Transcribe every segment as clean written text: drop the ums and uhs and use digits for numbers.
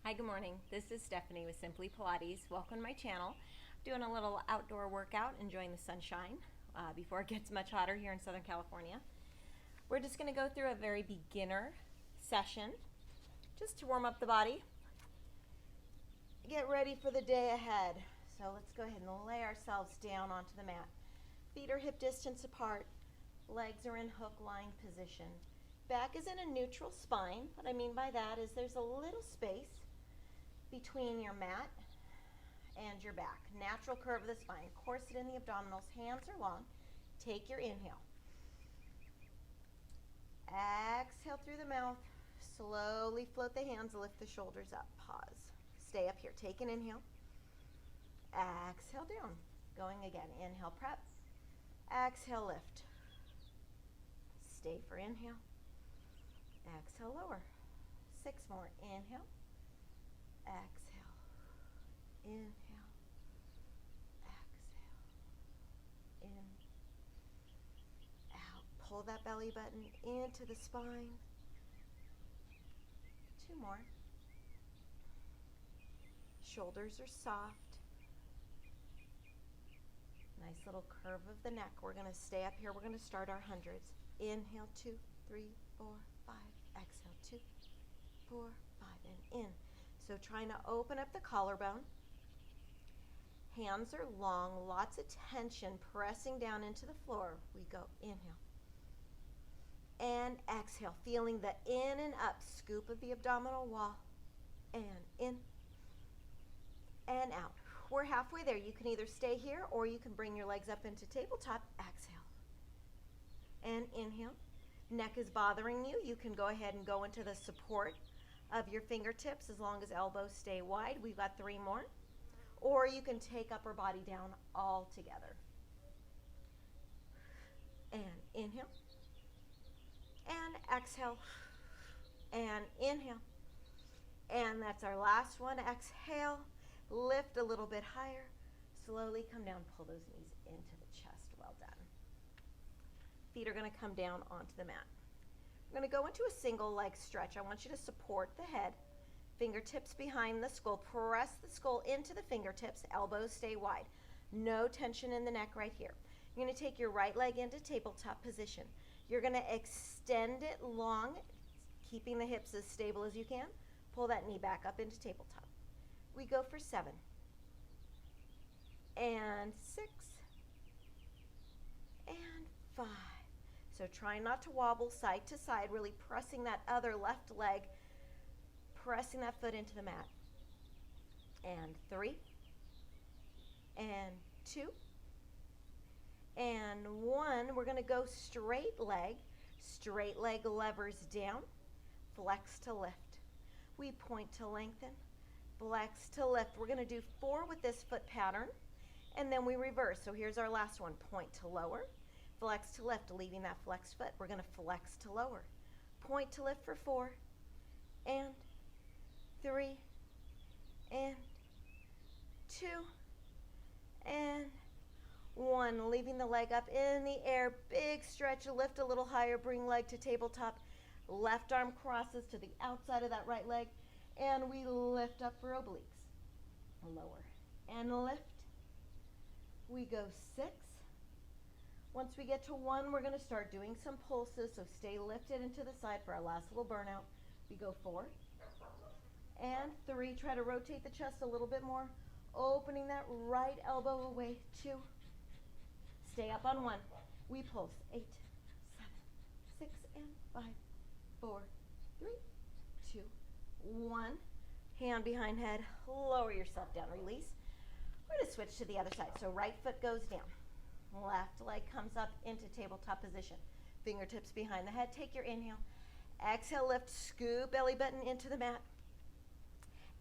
Hi, good morning. This is Stephanie with Simply Pilates. Welcome to my channel. Doing a little outdoor workout, enjoying the sunshine before it gets much hotter here in Southern California. We're just going to go through a very beginner session just to warm up the body. Get ready for the day ahead. So let's go ahead and lay ourselves down onto the mat. Feet are hip distance apart. Legs are in hook lying position. Back is in a neutral spine. What I mean by that is there's a little space between your mat and your back. Natural curve of the spine. Corset in the abdominals. Hands are long. Take your inhale. Exhale through the mouth. Slowly float the hands. Lift the shoulders up. Pause. Stay up here. Take an inhale. Exhale down. Going again. Inhale, prep. Exhale, lift. Stay for inhale. Exhale, lower. 6 more. Inhale. Exhale. Inhale. Exhale. In. Out. Pull that belly button into the spine. 2 more. Shoulders are soft. Nice little curve of the neck. We're going to stay up here. We're going to start our hundreds. Inhale, 2, 3, 4, 5. Exhale, 2, 4, 5, and in. So trying to open up the collarbone. Hands are long, lots of tension, pressing down into the floor. We go inhale. And exhale, feeling the in and up scoop of the abdominal wall. And in. And out. We're halfway there. You can either stay here or you can bring your legs up into tabletop. Exhale. And inhale. Neck is bothering you. You can go ahead and go into the support of your fingertips as long as elbows stay wide. We've got 3 more. Or you can take upper body down all together. And inhale. And exhale. And inhale. And that's our last one. Exhale. Lift a little bit higher. Slowly come down. Pull those knees into the chest. Well done. Feet are going to come down onto the mat. We're going to go into a single leg stretch. I want you to support the head. Fingertips behind the skull. Press the skull into the fingertips. Elbows stay wide. No tension in the neck right here. You're going to take your right leg into tabletop position. You're going to extend it long, keeping the hips as stable as you can. Pull that knee back up into tabletop. We go for 7. And 6. And 5. So try not to wobble side to side, really pressing that other left leg, pressing that foot into the mat. And 3. And 2. And 1. We're going to go straight leg levers down, flex to lift. We point to lengthen, flex to lift. We're going to do 4 with this foot pattern, and then we reverse. So here's our last one. Point to lower, flex to lift, leaving that flexed foot. We're going to flex to lower. Point to lift for 4, and 3, and 2, and 1. Leaving the leg up in the air. Big stretch, lift a little higher, bring leg to tabletop. Left arm crosses to the outside of that right leg, and we lift up for obliques. Lower and lift. We go 6. Once we get to 1, we're going to start doing some pulses, so stay lifted into the side for our last little burnout. We go 4 and 3. Try to rotate the chest a little bit more, opening that right elbow away. 2. Stay up on 1. We pulse 8, 7, 6, and 5, 4, 3, 2, 1. Hand behind head. Lower yourself down. Release. We're going to switch to the other side. So right foot goes down. Left leg comes up into tabletop position. Fingertips behind the head. Take your inhale. Exhale, lift. Scoop belly button into the mat.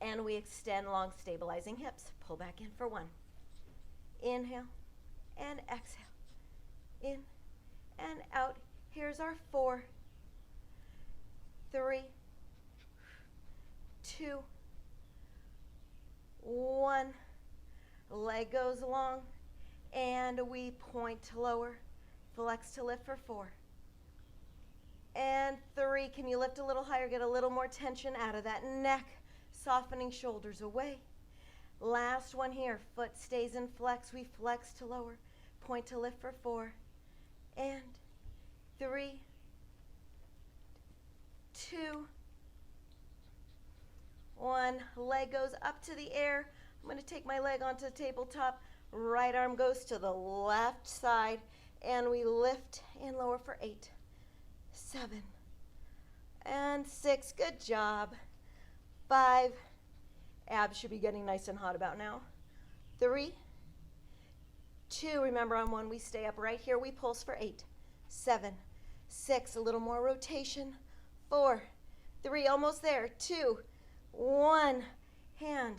And we extend long, stabilizing hips. Pull back in for 1. Inhale and exhale. In and out. Here's our 4, 3, 2, 1. Leg goes long, and we point to lower, flex to lift for 4, and 3. Can you lift a little higher, get a little more tension out of that neck? softening shoulders away. Last one here, foot stays in flex, we flex to lower, point to lift for 4, and 3, 2, 1. Leg goes up to the air. I'm going to take my leg onto the tabletop. Right arm goes to the left side, and we lift and lower for 8, 7, and 6. Good job. 5. Abs should be getting nice and hot about now. 3, 2. Remember, on 1 we stay up right here. We pulse for 8, 7, 6. A little more rotation. 4, 3. Almost there. 2, 1. Hand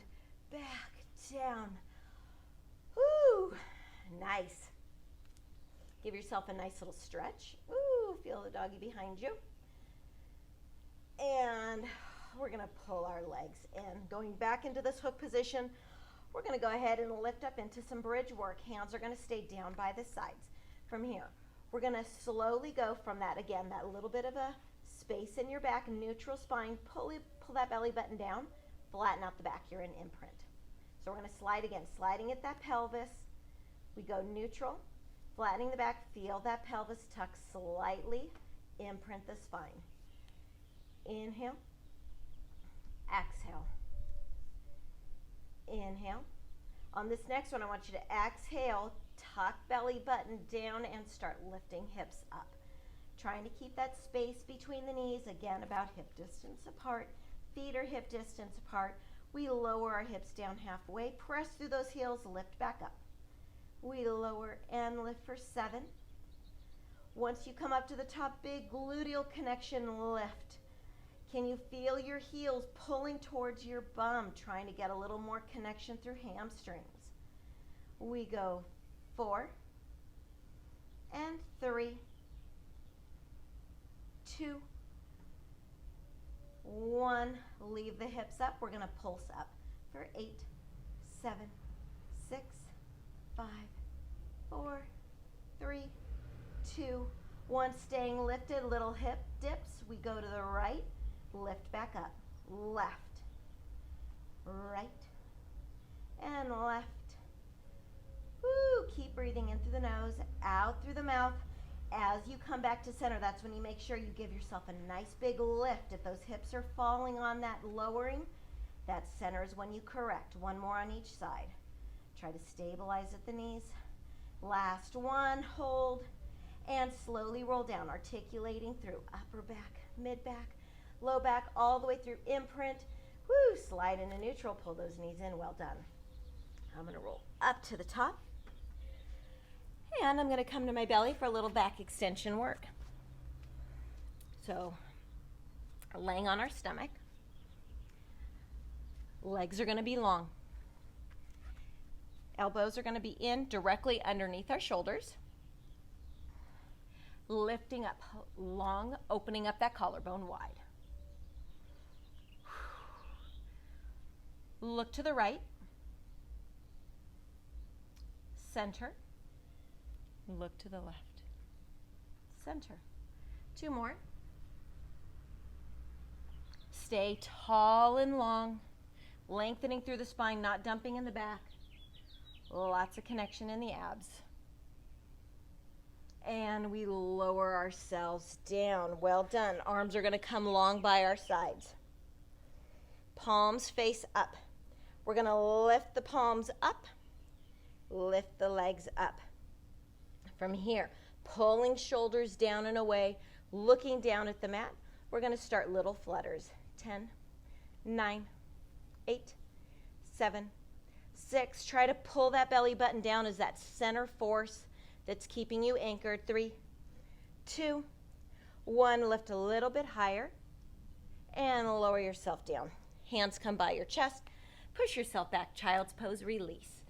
back down. Woo. Nice. Give yourself a nice little stretch. Ooh, feel the doggy behind you. And we're going to pull our legs in. Going back into this hook position, we're going to go ahead and lift up into some bridge work. Hands are going to stay down by the sides. From here, we're going to slowly go from that, again, that little bit of a space in your back, neutral spine. Pull that belly button down, flatten out the back. You're in imprint. So we're going to slide again, sliding at that pelvis. We go neutral, flattening the back, feel that pelvis tuck slightly, imprint the spine. Inhale, exhale, inhale. On this next one, I want you to exhale, tuck belly button down, and start lifting hips up. Trying to keep that space between the knees, again, about hip distance apart. Feet are hip distance apart. We lower our hips down halfway, press through those heels, lift back up. We lower and lift for 7. Once you come up to the top, big gluteal connection, lift. Can you feel your heels pulling towards your bum, trying to get a little more connection through hamstrings? We go 4 and 3, 2, 1. Leave the hips up. We're going to pulse up for 8, 7, 6, 5, 4, 3, 2, 1. Staying lifted, little hip dips. We go to the right, lift back up, left, right, and left. Woo, keep breathing in through the nose, out through the mouth. As you come back to center, that's when you make sure you give yourself a nice big lift. If those hips are falling on that lowering, that center is when you correct. 1 more on each side. Try to stabilize at the knees. Last one, hold, and slowly roll down, articulating through upper back, mid back, low back, all the way through imprint. Woo, slide into neutral, pull those knees in, well done. I'm gonna roll up to the top. And I'm going to come to my belly for a little back extension work. So, laying on our stomach. Legs are going to be long. Elbows are going to be in directly underneath our shoulders. Lifting up long, opening up that collarbone wide. Look to the right. Center. Look to the left. Center. 2 more. Stay tall and long, lengthening through the spine, not dumping in the back. Lots of connection in the abs. And we lower ourselves down. Well done. Arms are going to come long by our sides. Palms face up. We're going to lift the palms up, lift the legs up. From here, pulling shoulders down and away, looking down at the mat, we're going to start little flutters. 10, 9, 8, 7, 6. Try to pull that belly button down as that center force that's keeping you anchored. 3, 2, 1. Lift a little bit higher and lower yourself down. Hands come by your chest. Push yourself back. Child's pose, release.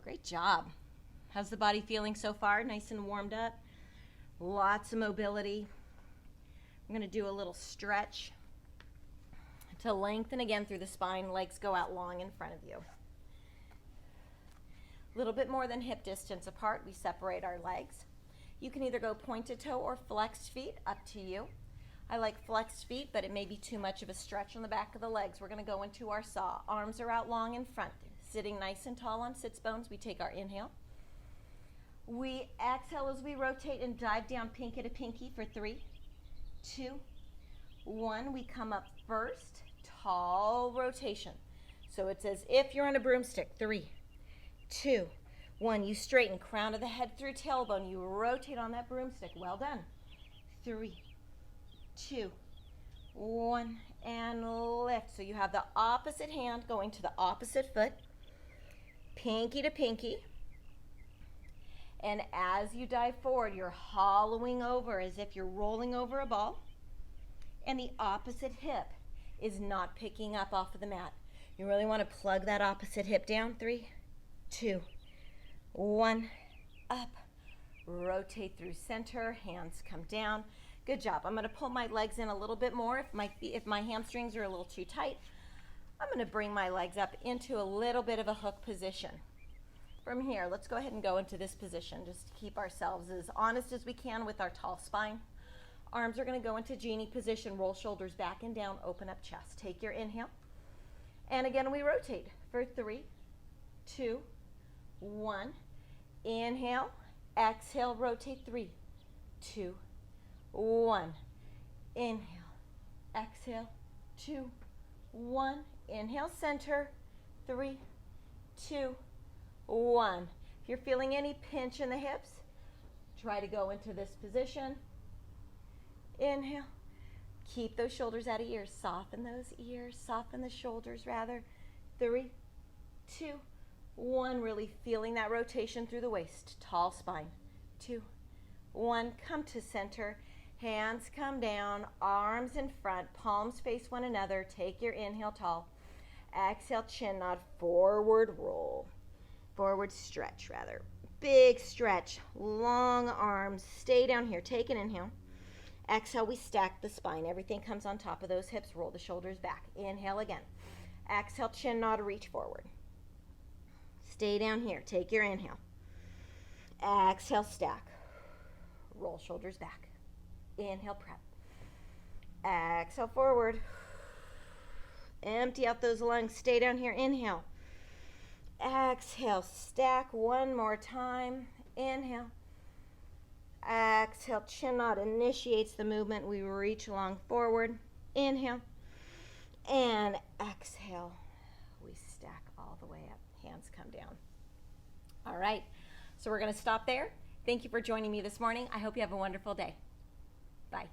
Great job. How's the body feeling so far? Nice and warmed up? Lots of mobility. I'm going to do a little stretch to lengthen again through the spine. Legs go out long in front of you. A little bit more than hip distance apart. We separate our legs. You can either go pointed toe or flexed feet, up to you. I like flexed feet, but it may be too much of a stretch on the back of the legs. We're going to go into our saw. Arms are out long in front. Sitting nice and tall on sits bones, we take our inhale. We exhale as we rotate and dive down pinky to pinky for 3, 2, 1. We come up first, tall rotation. So it's as if you're on a broomstick. 3, 2, 1. You straighten, crown of the head through tailbone. You rotate on that broomstick. Well done. 3, 2, 1, and lift. So you have the opposite hand going to the opposite foot, pinky to pinky. And as you dive forward, you're hollowing over as if you're rolling over a ball. And the opposite hip is not picking up off of the mat. You really want to plug that opposite hip down. 3, 2, 1, up. Rotate through center, hands come down. Good job. I'm going to pull my legs in a little bit more. If my hamstrings are a little too tight, I'm going to bring my legs up into a little bit of a hook position. From here, let's go ahead and go into this position just to keep ourselves as honest as we can with our tall spine. Arms are going to go into genie position. Roll shoulders back and down. Open up chest. Take your inhale. And again, we rotate for 3, 2, 1. Inhale. Exhale. Rotate. 3, 2, 1. Inhale. Exhale. 2, 1. Inhale. Center. 3, 2, 1. If you're feeling any pinch in the hips, try to go into this position. Inhale. Keep those shoulders out of ears. Soften those ears. Soften the shoulders rather. 3, 2, 1. Really feeling that rotation through the waist. Tall spine. 2, 1. Come to center. Hands come down. Arms in front. Palms face one another. Take your inhale tall. Exhale, chin nod. Forward roll. Forward stretch rather. Big stretch. Long arms. Stay down here. Take an inhale. Exhale, we stack the spine. Everything comes on top of those hips. Roll the shoulders back. Inhale again. Exhale, chin nod, reach forward. Stay down here. Take your inhale. Exhale, stack. Roll shoulders back. Inhale, prep. Exhale, forward. Empty out those lungs. Stay down here. Inhale. Exhale, stack one more time. Inhale. Exhale, chin nod initiates the movement. We reach long forward. Inhale. And exhale. We stack all the way up. Hands come down. All right. So we're going to stop there. Thank you for joining me this morning. I hope you have a wonderful day. Bye.